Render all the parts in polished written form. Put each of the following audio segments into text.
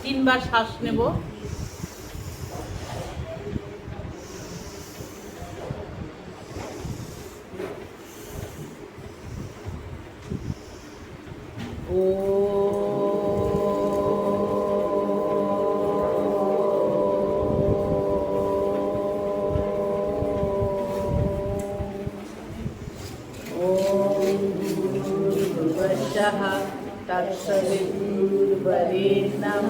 তিনবার শ্বাস নেব। तत्सवितुर्वरेण्यं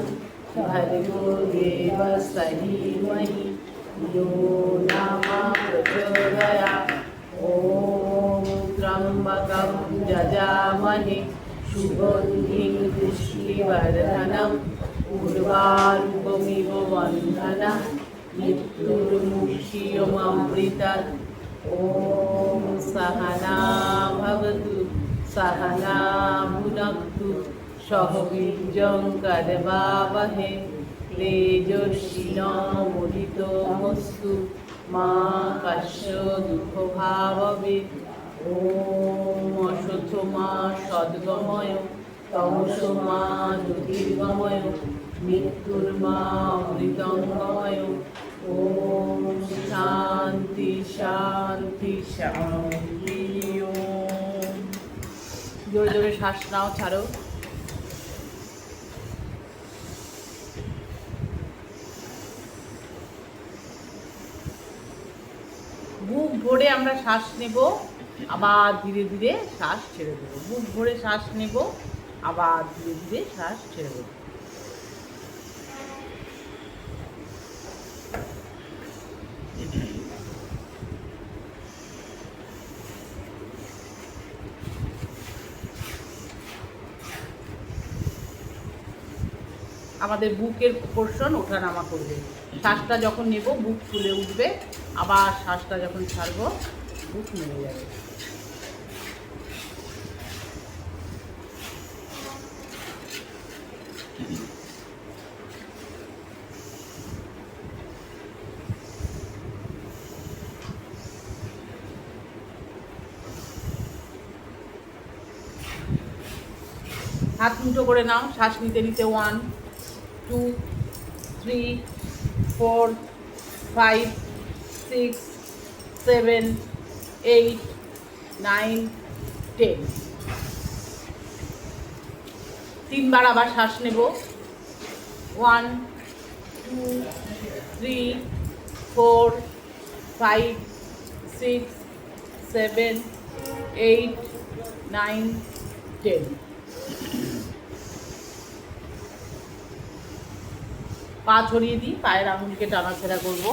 भर्गो देवस्य धीमहि यो नः प्रचोदयात्। ॐ त्र्यम्बकं यजामहे सुगन्धिं पुष्टिवर्धनम् उर्वारुकमिव बन्धनम् मृत्युर्मुक्षीयममृतात्। ॐ सहना भवतु सहना भुनक्तु सह वीर्यं करवावहै तेजस्विनावधीतमस्तु मा कश्चित् दुःखभाग्। ॐ असथोमा सद्गमय तमसोमा ज्योतिर्गमय मृत्युर्मा अमृतंगमय। ॐ शांति शांति शांति। জোরে জোরে শ্বাস নাও, ছাড়ো। বুক ভরে আমরা শ্বাস নেব, আবার ধীরে ধীরে শ্বাস ছেড়ে দেবো। বুক ভরে শ্বাস নেব, আবার ধীরে ধীরে শ্বাস ছেড়ে দেবো। আমাদের বুকের পোর্শন ওঠানামা করবে। শ্বাসটা যখন নেব বুক ফুলে উঠবে, আবার শ্বাসটা যখন ছাড়বো বুক নেমে যাবে। হাত মুঠো করে নাও। শ্বাস নিতে নিতে 1 2 3 4 5 6 7 8 9 10। তিনবার আবার শ্বাস নেব। 1 2 3 4 5 6 7 8 9 10। পা ছড়িয়ে দিই, পায়ের আঙুলকে টানাছেড়া করবো।